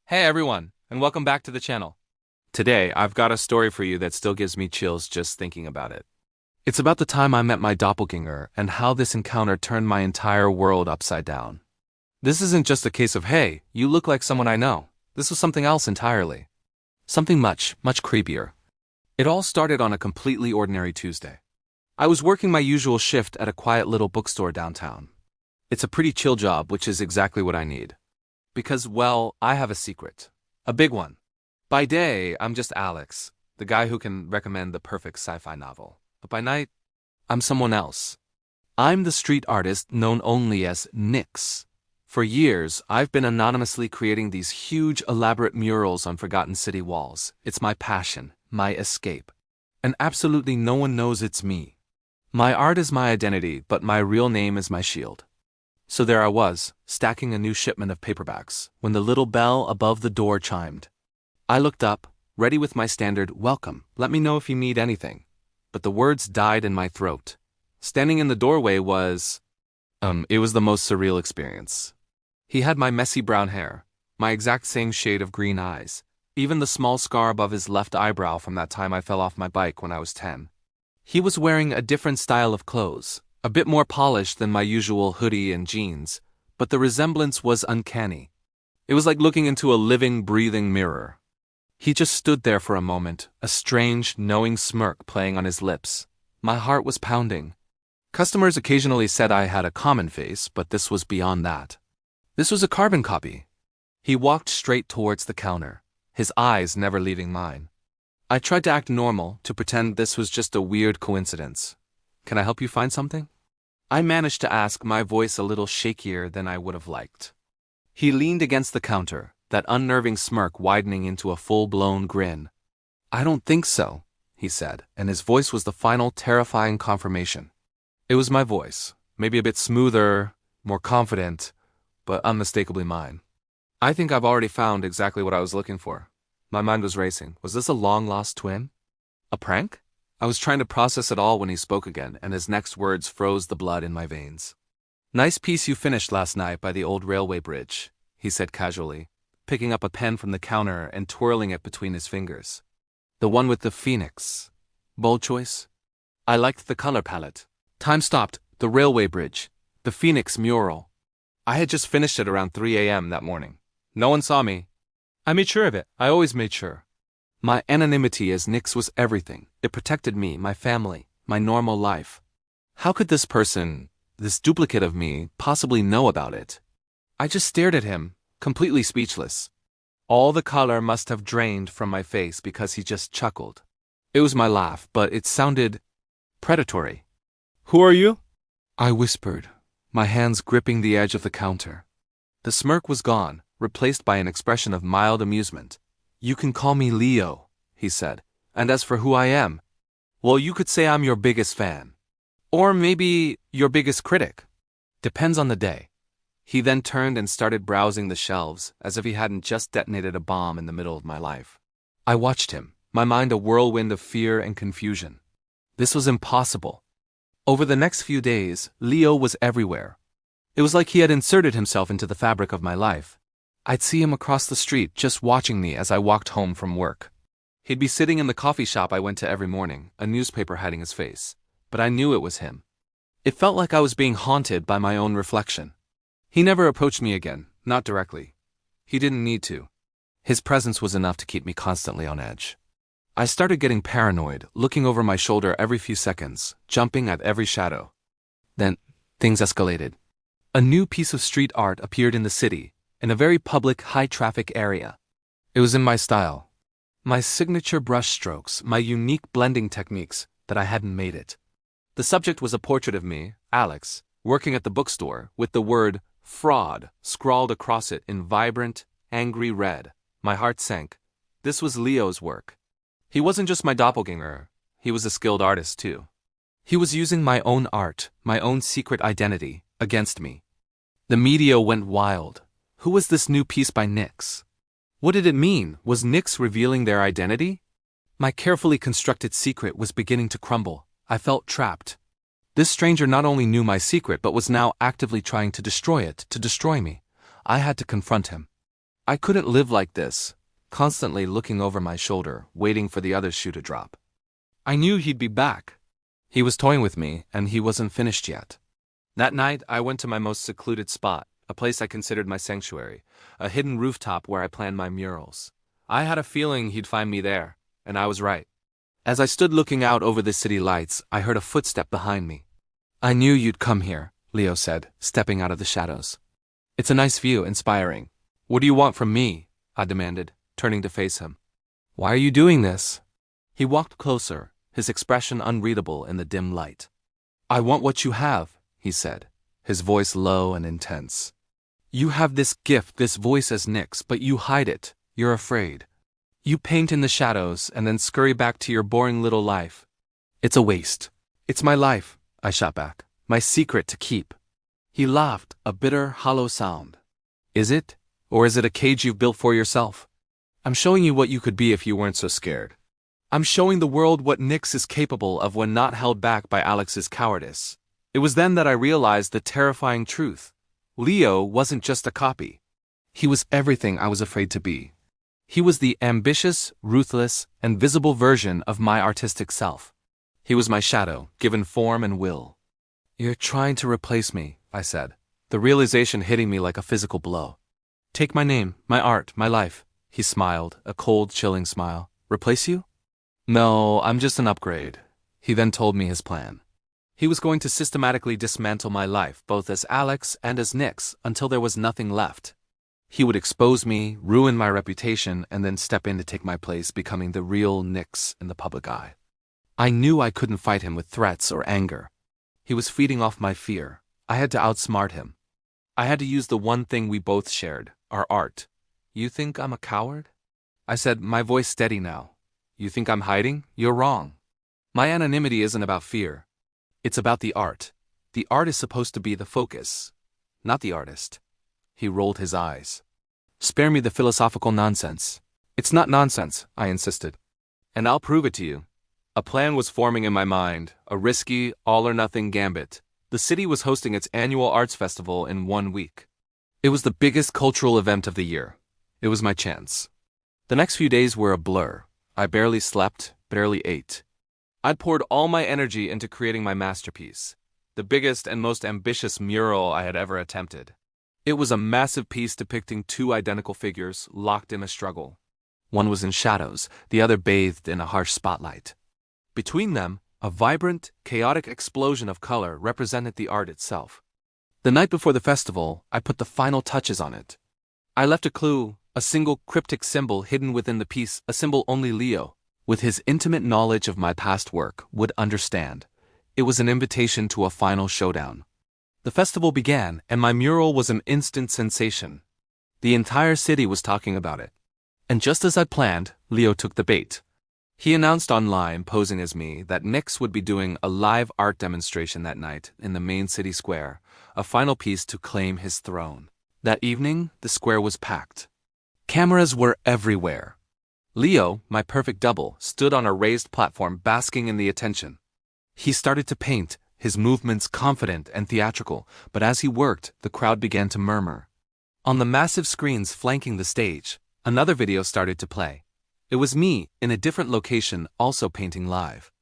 Hey everyone, and welcome back to the channel. Today, I've got a story for you that still gives me chills just thinking about it. It's about the time I met my doppelganger and how this encounter turned my entire world upside down. This isn't just a case of, hey, you look like someone I know. This was something else entirely. Something much, much creepier. It all started on a completely ordinary Tuesday. I was working my usual shift at a quiet little bookstore downtown. It's a pretty chill job, which is exactly what I need. Because, well, I have a secret. A big one. By day, I'm just Alex, the guy who can recommend the perfect sci-fi novel. But by night, I'm someone else. I'm the street artist known only as Nix. For years, I've been anonymously creating these huge, elaborate murals on forgotten city walls. It's my passion, my escape. And absolutely no one knows it's me. My art is my identity, but my real name is my shield. So there I was, stacking a new shipment of paperbacks, when the little bell above the door chimed. I looked up, ready with my standard, "Welcome, let me know if you need anything." But the words died in my throat. Standing in the doorway was... it was the most surreal experience. He had my messy brown hair, my exact same shade of green eyes, even the small scar above his left eyebrow from that time I fell off my bike when I was 10. He was wearing a different style of clothes, a bit more polished than my usual hoodie and jeans, but the resemblance was uncanny. It was like looking into a living, breathing mirror. He just stood there for a moment, a strange, knowing smirk playing on his lips. My heart was pounding. Customers occasionally said I had a common face, but this was beyond that. This was a carbon copy. He walked straight towards the counter, his eyes never leaving mine. I tried to act normal, to pretend this was just a weird coincidence. "Can I help you find something?" I managed to ask, my voice a little shakier than I would have liked. He leaned against the counter, that unnerving smirk widening into a full-blown grin. "I don't think so," he said, and his voice was the final terrifying confirmation. It was my voice, maybe a bit smoother, more confident, but unmistakably mine. I think I've already found exactly what I was looking for. My mind was racing. Was this a long-lost twin? A prank? I was trying to process it all when he spoke again, and his next words froze the blood in my veins. "Nice piece you finished last night by the old railway bridge," he said casually, picking up a pen from the counter and twirling it between his fingers. "The one with the phoenix. Bold choice?" I liked the color palette. Time stopped. The railway bridge. The phoenix mural. I had just finished it around 3 a.m. that morning. No one saw me. I made sure of it. I always made sure. My anonymity as Nix was everything. It protected me, my family, my normal life. How could this person, this duplicate of me, possibly know about it? I just stared at him, completely speechless. All the color must have drained from my face because he just chuckled. It was my laugh, but it sounded predatory. "Who are you?" I whispered, my hands gripping the edge of the counter. The smirk was gone, replaced by an expression of mild amusement. "You can call me Leo," he said. "And as for who I am, well, you could say I'm your biggest fan. Or maybe your biggest critic. Depends on the day." He then turned and started browsing the shelves, as if he hadn't just detonated a bomb in the middle of my life. I watched him, my mind a whirlwind of fear and confusion. This was impossible. Over the next few days, Leo was everywhere. It was like he had inserted himself into the fabric of my life. I'd see him across the street just watching me as I walked home from work. He'd be sitting in the coffee shop I went to every morning, a newspaper hiding his face. But I knew it was him. It felt like I was being haunted by my own reflection. He never approached me again, not directly. He didn't need to. His presence was enough to keep me constantly on edge. I started getting paranoid, looking over my shoulder every few seconds, jumping at every shadow. Then, things escalated. A new piece of street art appeared in the city, in a very public, high-traffic area. It was in my style. My signature brush strokes, my unique blending techniques, that I hadn't made it. The subject was a portrait of me, Alex, working at the bookstore, with the word fraud scrawled across it in vibrant, angry red. My heart sank. This was Leo's work. He wasn't just my doppelganger, he was a skilled artist too. He was using my own art, my own secret identity, against me. The media went wild. Who was this new piece by Nix? What did it mean? Was Nix revealing their identity? My carefully constructed secret was beginning to crumble. I felt trapped. This stranger not only knew my secret but was now actively trying to destroy it, to destroy me. I had to confront him. I couldn't live like this, constantly looking over my shoulder, waiting for the other shoe to drop. I knew he'd be back. He was toying with me, and he wasn't finished yet. That night, I went to my most secluded spot, a place I considered my sanctuary, a hidden rooftop where I planned my murals. I had a feeling he'd find me there, and I was right. As I stood looking out over the city lights, I heard a footstep behind me. I knew you'd come here, Leo said, stepping out of the shadows. It's a nice view, inspiring. What do you want from me? I demanded, turning to face him. Why are you doing this? He walked closer, his expression unreadable in the dim light. I want what you have, he said, his voice low and intense. You have this gift, this voice as Nyx, but you hide it. You're afraid. You paint in the shadows and then scurry back to your boring little life. It's a waste. It's my life, I shot back, my secret to keep. He laughed, a bitter, hollow sound. Is it? Or is it a cage you've built for yourself? I'm showing you what you could be if you weren't so scared. I'm showing the world what Nyx is capable of when not held back by Alex's cowardice. It was then that I realized the terrifying truth. Leo wasn't just a copy. He was everything I was afraid to be. He was the ambitious, ruthless, and visible version of my artistic self. He was my shadow, given form and will. You're trying to replace me, I said, the realization hitting me like a physical blow. Take my name, my art, my life. He smiled, a cold, chilling smile. Replace you? No, I'm just an upgrade. He then told me his plan. He was going to systematically dismantle my life, both as Alex and as Nyx, until there was nothing left. He would expose me, ruin my reputation, and then step in to take my place, becoming the real Nyx in the public eye. I knew I couldn't fight him with threats or anger. He was feeding off my fear. I had to outsmart him. I had to use the one thing we both shared, our art. You think I'm a coward? I said, my voice steady now. You think I'm hiding? You're wrong. My anonymity isn't about fear. It's about the art. The art is supposed to be the focus, not the artist. He rolled his eyes. Spare me the philosophical nonsense. It's not nonsense, I insisted. And I'll prove it to you. A plan was forming in my mind, a risky, all-or-nothing gambit. The city was hosting its annual arts festival in 1 week. It was the biggest cultural event of the year. It was my chance. The next few days were a blur. I barely slept, barely ate. I'd poured all my energy into creating my masterpiece, the biggest and most ambitious mural I had ever attempted. It was a massive piece depicting two identical figures locked in a struggle. One was in shadows, the other bathed in a harsh spotlight. Between them, a vibrant, chaotic explosion of color represented the art itself. The night before the festival, I put the final touches on it. I left a clue, a single cryptic symbol hidden within the piece, a symbol only Leo, with his intimate knowledge of my past work, would understand. It was an invitation to a final showdown. The festival began, and my mural was an instant sensation. The entire city was talking about it. And just as I'd planned, Leo took the bait. He announced online, posing as me, that Nyx would be doing a live art demonstration that night in the main city square, a final piece to claim his throne. That evening, the square was packed. Cameras were everywhere. Leo, my perfect double, stood on a raised platform basking in the attention. He started to paint, his movements confident and theatrical, but as he worked, the crowd began to murmur. On the massive screens flanking the stage, another video started to play. It was me, in a different location, also painting live.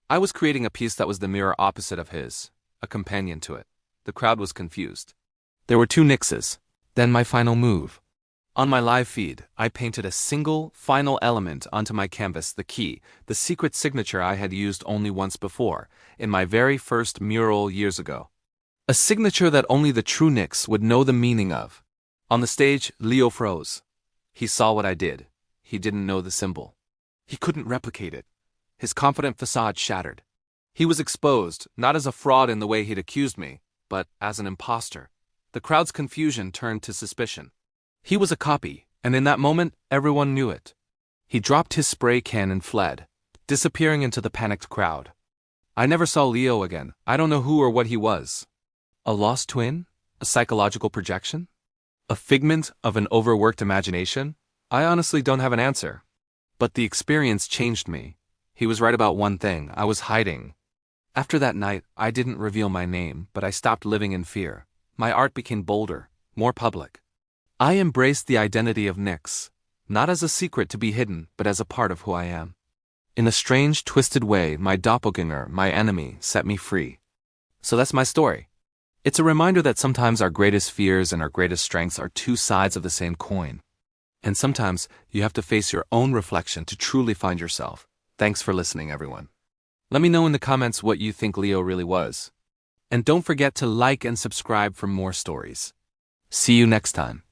I was creating a piece that was the mirror opposite of his, a companion to it. The crowd was confused. There were two Nyxes. Then my final move. On my live feed, I painted a single, final element onto my canvas, the key, the secret signature I had used only once before, in my very first mural years ago. A signature that only the true Nyx would know the meaning of. On the stage, Leo froze. He saw what I did. He didn't know the symbol. He couldn't replicate it. His confident facade shattered. He was exposed, not as a fraud in the way he'd accused me, but as an imposter. The crowd's confusion turned to suspicion. He was a copy, and in that moment, everyone knew it. He dropped his spray can and fled, disappearing into the panicked crowd. I never saw Leo again. I don't know who or what he was. A lost twin? A psychological projection? A figment of an overworked imagination? I honestly don't have an answer. But the experience changed me. He was right about one thing. I was hiding. After that night, I didn't reveal my name, but I stopped living in fear. My art became bolder, more public. I embraced the identity of Nyx, not as a secret to be hidden, but as a part of who I am. In a strange, twisted way, my doppelganger, my enemy, set me free. So that's my story. It's a reminder that sometimes our greatest fears and our greatest strengths are two sides of the same coin. And sometimes you have to face your own reflection to truly find yourself. Thanks for listening, everyone. Let me know in the comments what you think Leo really was. And don't forget to like and subscribe for more stories. See you next time.